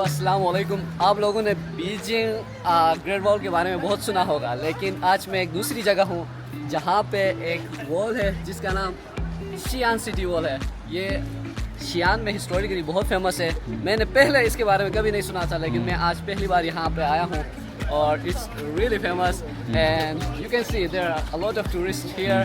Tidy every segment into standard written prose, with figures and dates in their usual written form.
अस्सलाम वालेकुम। आप लोगों ने बीजिंग ग्रेट वॉल के बारे में बहुत सुना होगा, लेकिन आज मैं एक दूसरी जगह हूँ जहाँ पे एक वॉल है जिसका नाम शियान सिटी वॉल है। ये शियान में हिस्टोरिकली बहुत फेमस है। मैंने पहले इसके बारे में कभी नहीं सुना था, लेकिन मैं आज पहली बार यहाँ पे आया हूँ और it's really famous and you can see there are a lot of tourist here.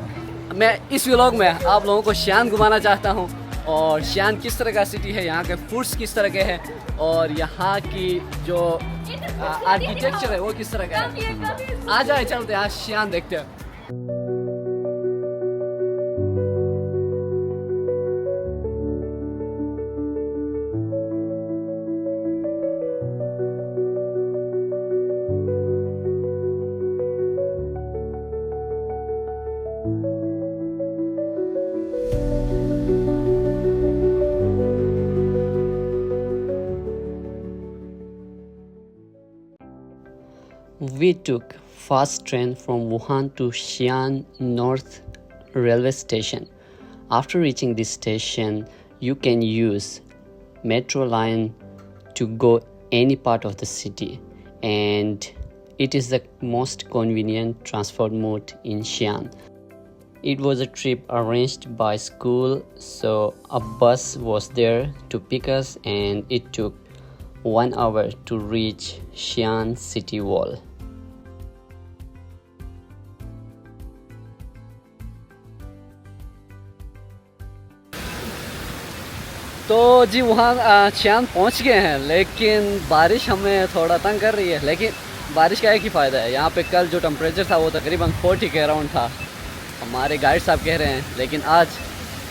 मैं इस व्लॉग में आप लोगों को शियान घुमाना चाहता हूँ और शियान किस तरह का सिटी है, यहाँ के फूड्स किस तरह के हैं और यहाँ की जो आर्किटेक्चर है वो किस तरह का है। आ जाए चलते हैं, आज शियान देखते हैं। We took fast train from Wuhan to Xi'an North railway station. After reaching this station, you can use metro line to go any part of the city, and it is the most convenient transport mode in Xi'an. It was a trip arranged by school, so a bus was there to pick us, and it took 1 hour to reach Xi'an city wall. तो जी वहाँ शियान पहुँच गए हैं, लेकिन बारिश हमें थोड़ा तंग कर रही है। लेकिन बारिश का एक ही फ़ायदा है, यहाँ पे कल जो टेम्परेचर था वो तकरीबन 40 के अराउंड था, हमारे गाइड साहब कह रहे हैं, लेकिन आज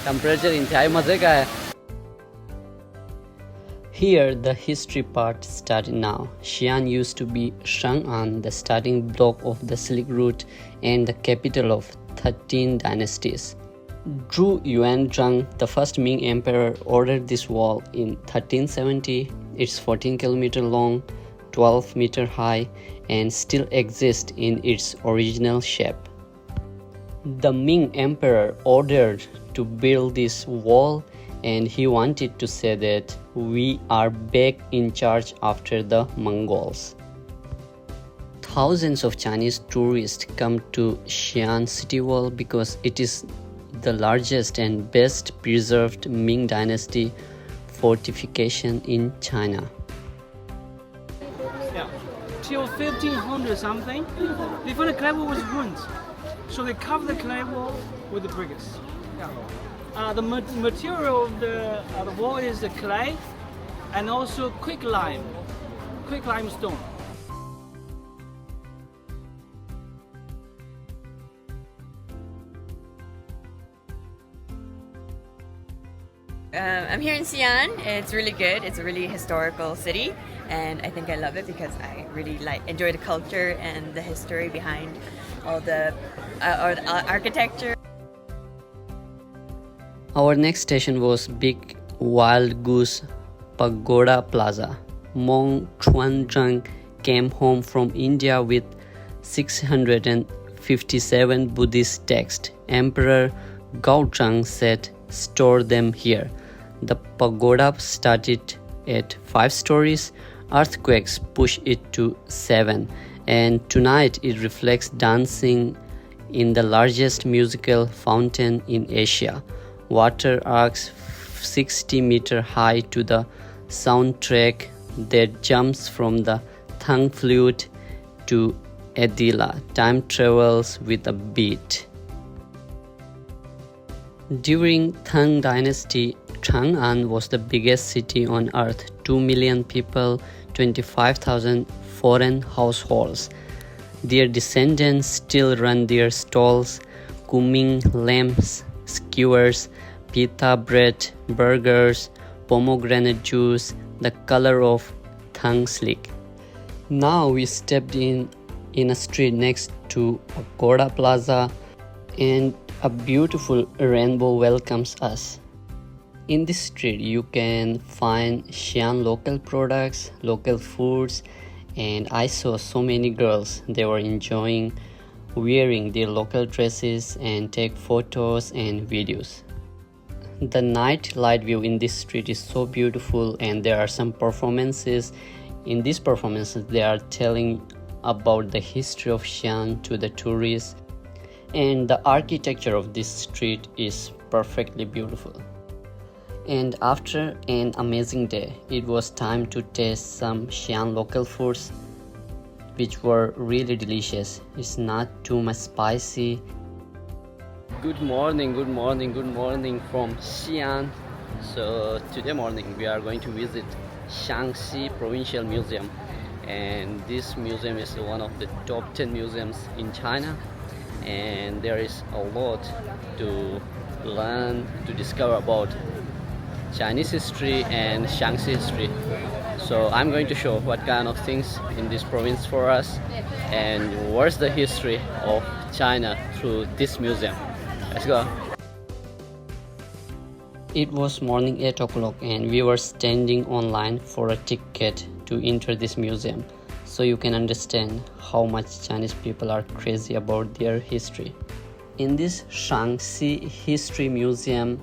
टेम्परेचर इंतहाई मज़े का है। Here the history part started now. Xi'an used to be Xi'an, the starting block of the Silk Route and the capital of 13 dynasties. Zhu Yuanzhang, the first Ming emperor, ordered this wall in 1370. It's 14 km long, 12 meter high, and still exists in its original shape. The Ming emperor ordered to build this wall, and he wanted to say that we are back in charge after the Mongols. Thousands of Chinese tourists come to Xi'an city wall because it is the largest and best preserved Ming dynasty fortification in China. Yeah, till 1500 something, before the clay wall was ruined, so they covered the clay wall with the bricks. Yeah. The material of the wall is the clay and also quick limestone. I'm here in Xi'an. It's really good. It's a really historical city, and I think I love it because I really enjoy the culture and the history behind all the architecture. Our next station was Big Wild Goose Pagoda Plaza. Monk Xuanzang came home from India with 657 Buddhist texts. Emperor Gaozhang said, "Store them here." The pagoda started at 5 stories. Earthquakes pushed it to 7, and tonight it reflects dancing in the largest musical fountain in Asia. Water arcs 60 meter high to the soundtrack that jumps from the Thang flute to Adila. Time travels with a beat. During Tang Dynasty, Chang'an was the biggest city on earth. 2 million people, 25,000 foreign households. Their descendants still run their stalls, Kuming lamps, skewers, pita bread, burgers, pomegranate juice, the color of Tang slick. Now we stepped in a street next to Pagoda Plaza, and a beautiful rainbow welcomes us. In this street you can find Xi'an local products, local foods, and I saw so many girls. They were enjoying wearing their local dresses and take photos and videos. The night light view in this street is so beautiful, and there are some performances. In these performances, they are telling about the history of Xi'an to the tourists, and the architecture of this street is perfectly beautiful. And after an amazing day, it was time to taste some Xi'an local foods, which were really delicious. It's not too much spicy. Good morning from Xi'an. So today morning we are going to visit Shaanxi Provincial Museum, and this museum is one of the top 10 museums in China, and there is a lot to learn, to discover about Chinese history and Shaanxi history. So I'm going to show what kind of things in this province for us and what's the history of China through this museum. Let's go. It was morning 8 o'clock and we were standing online for a ticket to enter this museum, so you can understand how much Chinese people are crazy about their history. In this Shaanxi History Museum,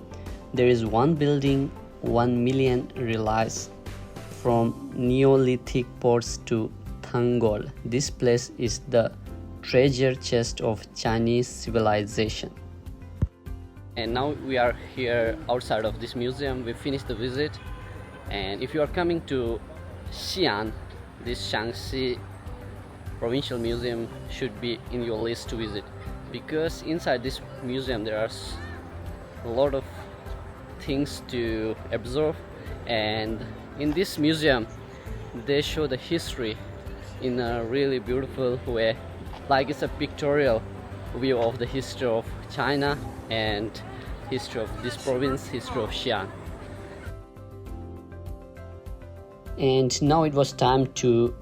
there is one building 1 million relics from Neolithic pots to Thangol. This place is the treasure chest of Chinese civilization. And now we are here outside of this museum. We finished the visit, and if you are coming to Xi'an, this Shaanxi Provincial Museum should be in your list to visit, because inside this museum there are a lot of things to observe, and in this museum they show the history in a really beautiful way, like it's a pictorial view of the history of China and history of this province, history of Xi'an. And now it was time to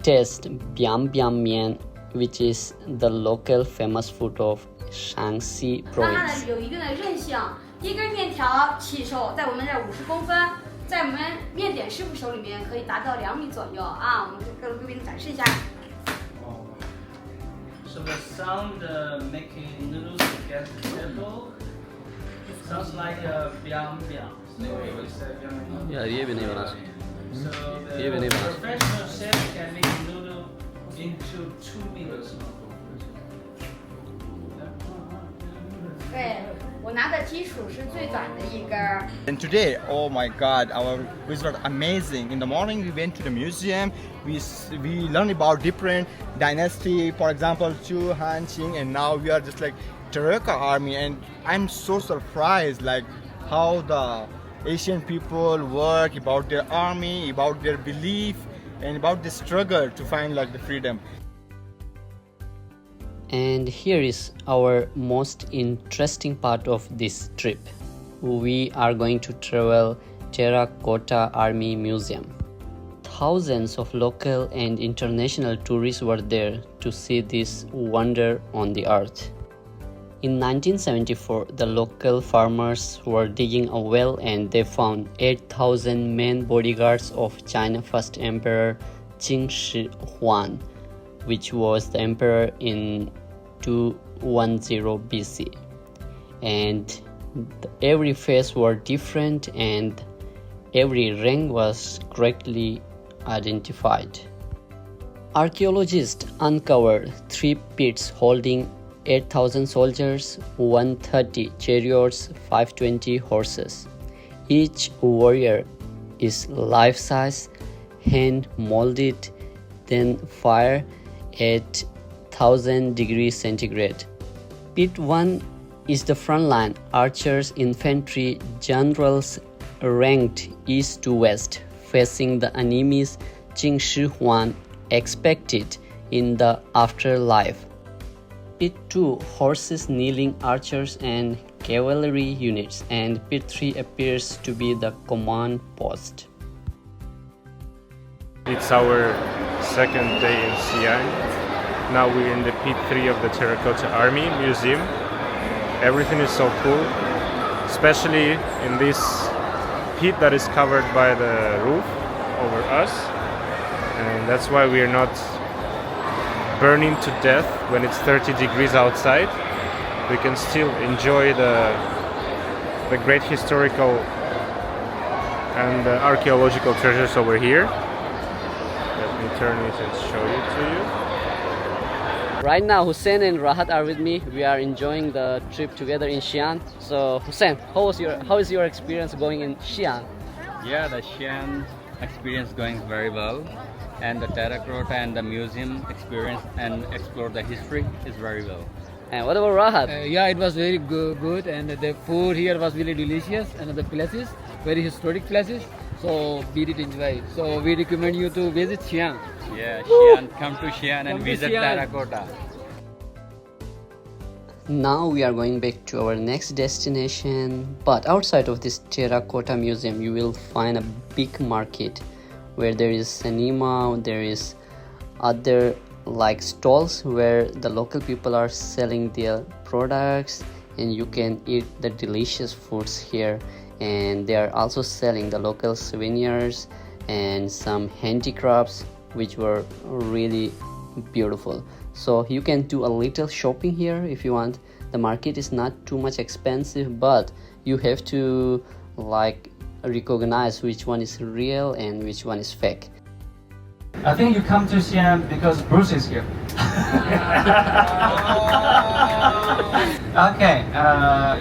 taste biang biang mian, which is the local famous food of Shaanxi 它 province. 有一定的韧性，一根面条起手在我们这儿50公分，在我们面点师傅手里面可以达到2米左右啊。我们各位展示一下。 So the sound making noodles get together sounds like a biang biang. Yeah, ये भी नहीं बना सकते. So ये भी नहीं the बना सकते. professional chef can make a noodle into 2 minutes. 对，我拿的基础是最短的一根儿。 And today, oh my God, our visit was amazing. In the morning, we went to the museum. We learned about different dynasty, for example, Chu, Han, Qing, and now we are just like Terracotta Army. And I'm so surprised, like how the Asian people work, about their army, about their belief, and about the struggle to find like the freedom. And here is our most interesting part of this trip. We are going to travel Terracotta Army Museum. Thousands of local and international tourists were there to see this wonder on the earth. In 1974, the local farmers were digging a well and they found 8,000 men bodyguards of China's first emperor Qing Shi Huang, which was the emperor in 210 BC. And every face were different and every rank was correctly identified. Archaeologists uncovered 3 pits holding 8,000 soldiers, 130 chariots, 520 horses. Each warrior is life-size, hand-molded, then fired at 1000 degrees centigrade. Pit 1 is the front line. Archers, infantry, generals ranked east to west, facing the enemies Qing Shi Huang expected in the afterlife. Pit 2, horses, kneeling, archers and cavalry units, and Pit 3 appears to be the command post. It's our second day in Xi'an. Now we're in the pit 3 of the Terracotta Army Museum. Everything is so cool, especially in this pit that is covered by the roof over us, and that's why we are not burning to death when it's 30 degrees outside. We can still enjoy the the great historical and archaeological treasures over here. Let me turn it and show it to you. Right now, Hussein and Rahat are with me. We are enjoying the trip together in Xi'an. So, Hussein, how is your experience going in Xi'an? Yeah, the Xi'an experience going very well, and the Terracotta and the museum experience and explore the history is very well. And what about Rahat? Yeah, it was very good, and the food here was really delicious, and the places, very historic places, so we did enjoy. So we recommend you to visit Xi'an. Yeah, Xi'an, come to Xi'an and Come to visit Xi'an. Terracotta. Now we are going back to our next destination, but outside of this Terracotta Museum you will find a big market where there is cinema, there is other like stalls where the local people are selling their products and you can eat the delicious foods here, and they are also selling the local souvenirs and some handicrafts which were really beautiful. So you can do a little shopping here if you want. The market is not too much expensive, but you have to like recognize which one is real and which one is fake. I think you come to Xi'an because Bruce is here. Okay,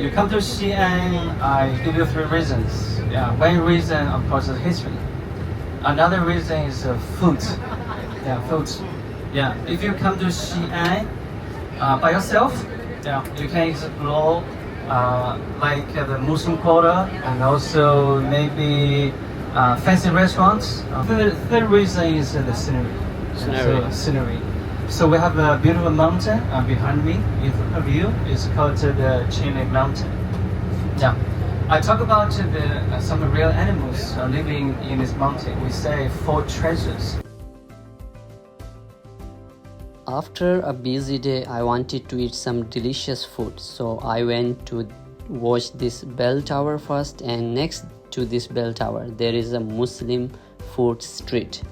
you come to Xi'an, I give you 3 reasons. Yeah, one reason, of course, is history. Another reason is food. Yeah, food. Yeah, if you come to Xi'an by yourself, yeah, you can explore like the Muslim quarter and also maybe fancy restaurants. Third reason is the scenery. Scenery. So we have a beautiful mountain behind me in front of you. It's called the Xi'an Mountain. Yeah. I talk about some real animals living in this mountain. We say 4 treasures. After a busy day, I wanted to eat some delicious food, so I went to watch this bell tower first, and next to this bell tower there is a Muslim food street.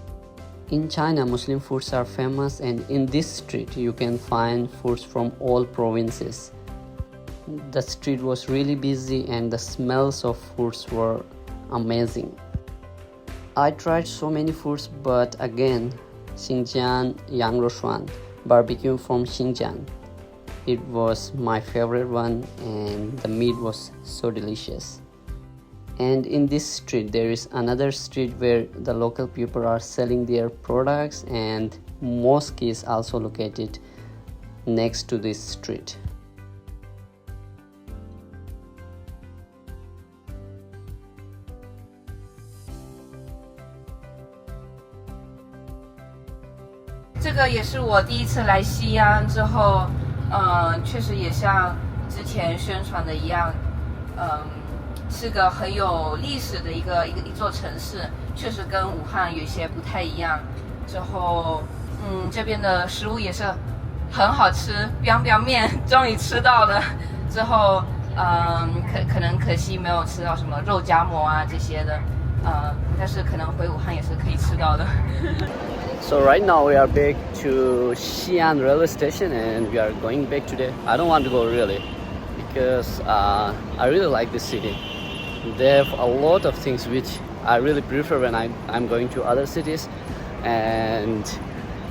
In China, Muslim foods are famous, and in this street you can find foods from all provinces. The street was really busy and the smells of foods were amazing. I tried so many foods, but again, Xinjiang Yangroshuan barbecue from Xinjiang. It was my favorite one, and the meat was so delicious. And in this street there is another street where the local people are selling their products, and mosque is also located next to this street.这个也是我第一次来西安之后，确实也像之前宣传的一样，是个很有历史的一座城市，确实跟武汉有一些不太一样。之后，这边的食物也是很好吃，biang biang面终于吃到了。之后，可惜没有吃到什么肉夹馍啊这些的，但是可能回武汉也是可以吃到的。So right now we are back to Xi'an railway station, and we are going back today. I don't want to go really because I really like this city. They have a lot of things which I really prefer when I'm going to other cities, and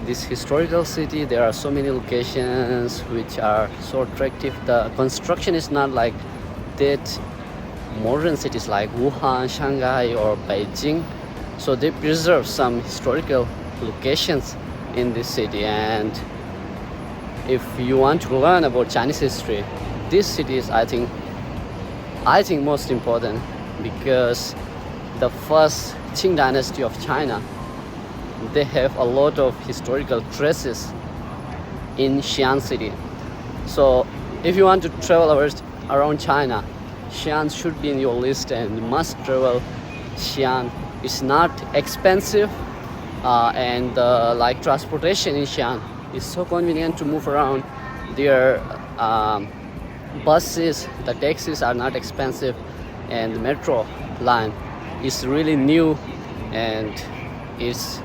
this historical city, there are so many locations which are so attractive. The construction is not like that modern cities like Wuhan, Shanghai or Beijing, so they preserve some historical locations in this city. And if you want to learn about Chinese history, this city is I think most important, because the first Qing dynasty of China, they have a lot of historical traces in Xi'an city. So if you want to travel around China, Xi'an should be in your list, and you must travel Xi'an. It's not expensive, and like transportation in Xi'an is so convenient to move around. Their buses, the taxis are not expensive, and the metro line is really new, and it's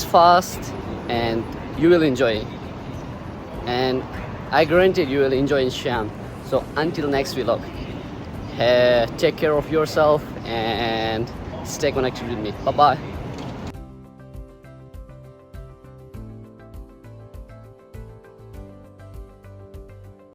fast, and you will enjoy it. And I guarantee you will enjoy in Xi'an. So until next vlog, Take care of yourself and stay connected with me. Bye bye.